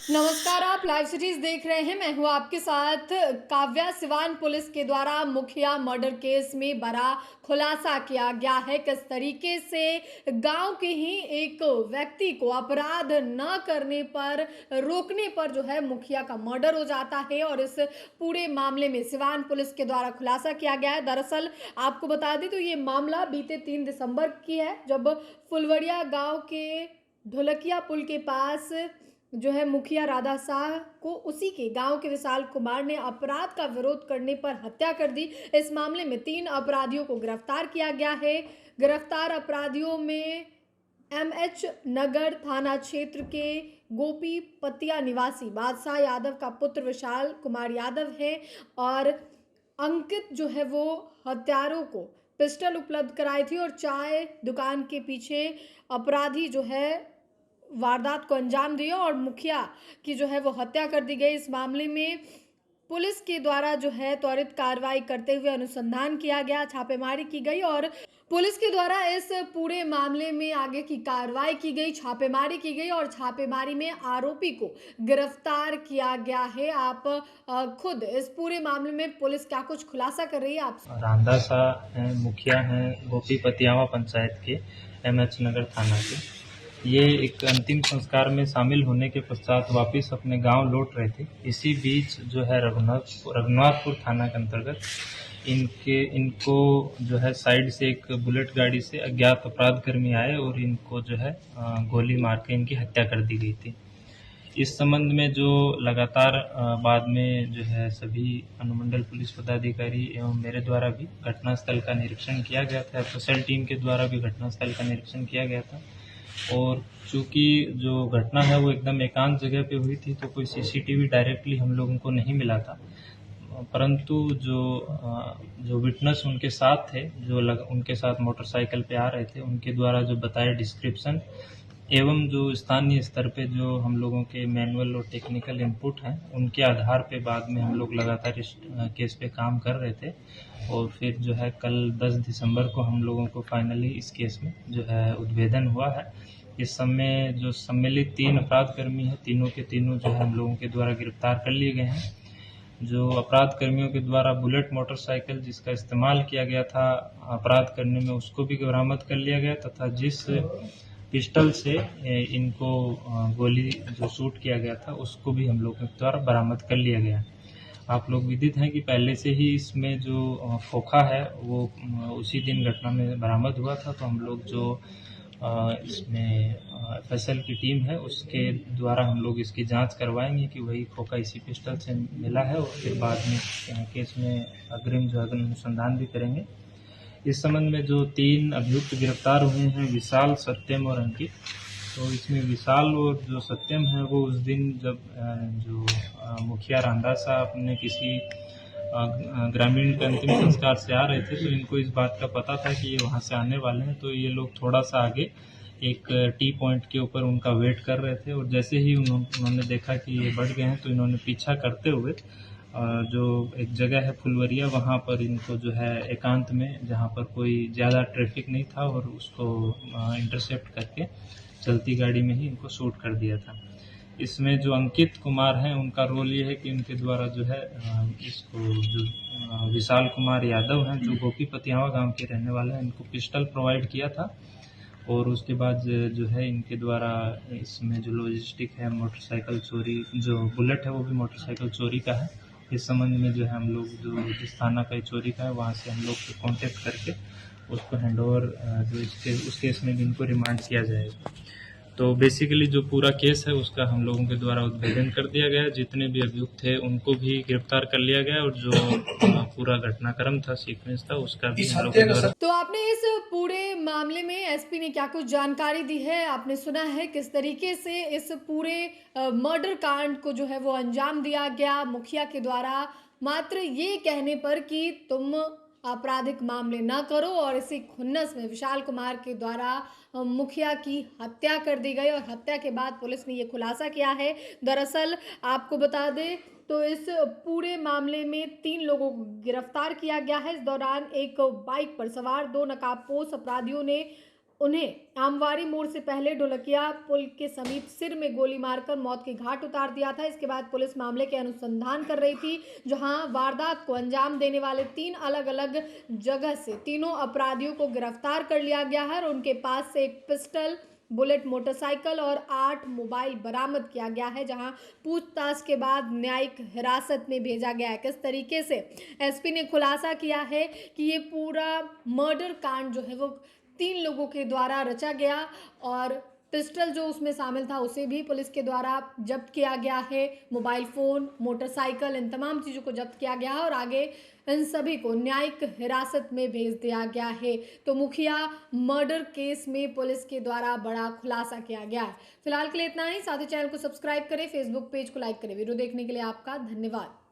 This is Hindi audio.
नमस्कार, आप लाइव सीरीज देख रहे हैं। मैं हूं आपके साथ काव्या। सिवान पुलिस के द्वारा मुखिया मर्डर केस में बड़ा खुलासा किया गया है। किस तरीके से गांव के ही एक व्यक्ति को अपराध न करने पर रोकने पर जो है मुखिया का मर्डर हो जाता है और इस पूरे मामले में सिवान पुलिस के द्वारा खुलासा किया गया है। दरअसल आपको बता दें तो ये मामला बीते 3 दिसंबर की है, जब फुलवड़िया गांव के ढोलकिया पुल के पास जो है मुखिया राधा शाह को उसी के गांव के विशाल कुमार ने अपराध का विरोध करने पर हत्या कर दी। इस मामले में 3 अपराधियों को गिरफ्तार किया गया है। गिरफ्तार अपराधियों में एमएच नगर थाना क्षेत्र के गोपी पतिया निवासी बादशाह यादव का पुत्र विशाल कुमार यादव है और अंकित जो है वो हत्यारों को पिस्टल उपलब्ध कराई थी और चाय दुकान के पीछे अपराधी जो है वारदात को अंजाम दिया और मुखिया की जो है वो हत्या कर दी गई। इस मामले में पुलिस के द्वारा जो है त्वरित कार्रवाई करते हुए अनुसंधान किया गया, छापेमारी की गई और पुलिस के द्वारा इस पूरे मामले में आगे की कार्रवाई की गई, छापेमारी की गई और छापेमारी में आरोपी को गिरफ्तार किया गया है। आप खुद इस पूरे मामले में पुलिस क्या कुछ खुलासा कर रही है आप? राधा शाह हैं, मुखिया हैं गोपी पतियावा पंचायत के, एमएच नगर थाना के। ये एक अंतिम संस्कार में शामिल होने के पश्चात वापस अपने गांव लौट रहे थे। इसी बीच जो है रघुनाथपुर थाना के अंतर्गत इनको जो है साइड से एक बुलेट गाड़ी से अज्ञात अपराधकर्मी आए और इनको जो है गोली मार के इनकी हत्या कर दी गई थी। इस संबंध में जो लगातार बाद में जो है सभी अनुमंडल पुलिस पदाधिकारी एवं मेरे द्वारा भी घटनास्थल का निरीक्षण किया गया था, एफएसएल टीम के द्वारा भी घटनास्थल का निरीक्षण किया गया था। और चूंकि जो घटना है वो एकदम एकांत जगह पे हुई थी, तो कोई सीसीटीवी डायरेक्टली हम लोगों को नहीं मिला था, परंतु जो विटनेस उनके साथ थे, उनके साथ मोटरसाइकिल पे आ रहे थे, उनके द्वारा जो बताया डिस्क्रिप्शन एवं जो स्थानीय स्तर पे जो हम लोगों के मैनुअल और टेक्निकल इनपुट हैं, उनके आधार पे बाद में हम लोग लगातार इस केस पे काम कर रहे थे। और फिर जो है कल 10 दिसंबर को हम लोगों को फाइनली इस केस में जो है उद्भेदन हुआ है। इस समय जो सम्मिलित 3 अपराधकर्मी हैं, तीनों के तीनों जो है हम लोगों के द्वारा गिरफ्तार कर लिए गए हैं। जो अपराध कर्मियों के द्वारा बुलेट मोटरसाइकिल जिसका इस्तेमाल किया गया था अपराध करने में, उसको भी बरामद कर लिया गया, तथा जिस पिस्टल से इनको गोली जो शूट किया गया था उसको भी हम लोगों के द्वारा बरामद कर लिया गया। आप लोग विदित हैं कि पहले से ही इसमें जो खोखा है वो उसी दिन घटना में बरामद हुआ था, तो हम लोग जो इसमें एफएसएल की टीम है उसके द्वारा हम लोग इसकी जांच करवाएंगे कि वही खोखा इसी पिस्टल से मिला है, और फिर बाद में केस में अग्रिम जो अनुसंधान भी करेंगे। इस संबंध में जो 3 अभियुक्त गिरफ्तार हुए हैं, विशाल, सत्यम और अंकित, तो इसमें विशाल और जो सत्यम है वो उस दिन जब जो मुखिया राधा शाह अपने किसी ग्रामीण के अंतिम संस्कार से आ रहे थे, तो इनको इस बात का पता था कि ये वहाँ से आने वाले हैं, तो ये लोग थोड़ा सा आगे एक टी पॉइंट के ऊपर उनका वेट कर रहे थे। और जैसे ही उन्होंने देखा कि ये बढ़ गए हैं, तो इन्होंने पीछा करते हुए जो एक जगह है फुलवरिया, वहाँ पर इनको जो है एकांत में, जहाँ पर कोई ज़्यादा ट्रैफिक नहीं था, और उसको इंटरसेप्ट करके चलती गाड़ी में ही इनको शूट कर दिया था। इसमें जो अंकित कुमार हैं, उनका रोल ये है कि इनके द्वारा जो है इसको जो विशाल कुमार यादव हैं, जो गोपी पतियावा गांव के रहने वाले हैं, इनको पिस्टल प्रोवाइड किया था। और उसके बाद जो है इनके द्वारा इसमें जो लॉजिस्टिक है, मोटरसाइकिल चोरी, जो बुलेट है वो भी मोटरसाइकिल चोरी का है। इस संबंध में जो है हम लोग जो जिस थाना का चोरी का है वहाँ से हम लोग कांटेक्ट करके उसको हैंडओवर जो उस केस में भी इनको रिमांड किया जाएगा। तो बेसिकली जो पूरा केस है उसका हम लोगों के द्वारा उद्भेदन कर दिया गया। जितने भी अभियुक्त थे उनको भी गिरफ्तार कर लिया गया, और जो पूरा घटनाक्रम था, सीक्वेंस था, उसका भी हम लोगों के द्वारा। तो आपने इस पूरे मामले में एसपी ने क्या कुछ जानकारी दी है? आपने सुना है किस तरीके से इस पूरे मर्डर कांड को जो है वो अंजाम दिया गया मुखिया के द्वारा, मात्र ये कहने पर कि तुम आपराधिक मामले न करो, और इसी खुन्नस में विशाल कुमार के द्वारा मुखिया की हत्या कर दी गई और हत्या के बाद पुलिस ने ये खुलासा किया है। दरअसल आपको बता दें तो इस पूरे मामले में 3 लोगों को गिरफ्तार किया गया है। इस दौरान एक बाइक पर सवार 2 नकाबपोश अपराधियों ने उन्हें आमवारी मोड़ से पहले ढोलकिया पुल के समीप सिर में गोली मारकर मौत के घाट उतार दिया था। इसके बाद पुलिस मामले के अनुसंधान कर रही थी, जहां वारदात को अंजाम देने वाले 3 अलग अलग जगह से तीनों अपराधियों को गिरफ्तार कर लिया गया है और उनके पास से एक पिस्टल, बुलेट मोटरसाइकिल और 8 मोबाइल बरामद किया गया है, जहां पूछताछ के बाद न्यायिक हिरासत में भेजा गया है। किस तरीके से एसपी ने खुलासा किया है कि ये पूरा मर्डर कांड जो है वो 3 लोगों के द्वारा रचा गया और पिस्टल जो उसमें शामिल था उसे भी पुलिस के द्वारा जब्त किया गया है। मोबाइल फ़ोन, मोटरसाइकिल, इन तमाम चीज़ों को जब्त किया गया है और आगे इन सभी को न्यायिक हिरासत में भेज दिया गया है। तो मुखिया मर्डर केस में पुलिस के द्वारा बड़ा खुलासा किया गया है। फिलहाल के लिए इतना ही। साथ ही चैनल को सब्सक्राइब करें, फेसबुक पेज को लाइक करें। वीडियो देखने के लिए आपका धन्यवाद।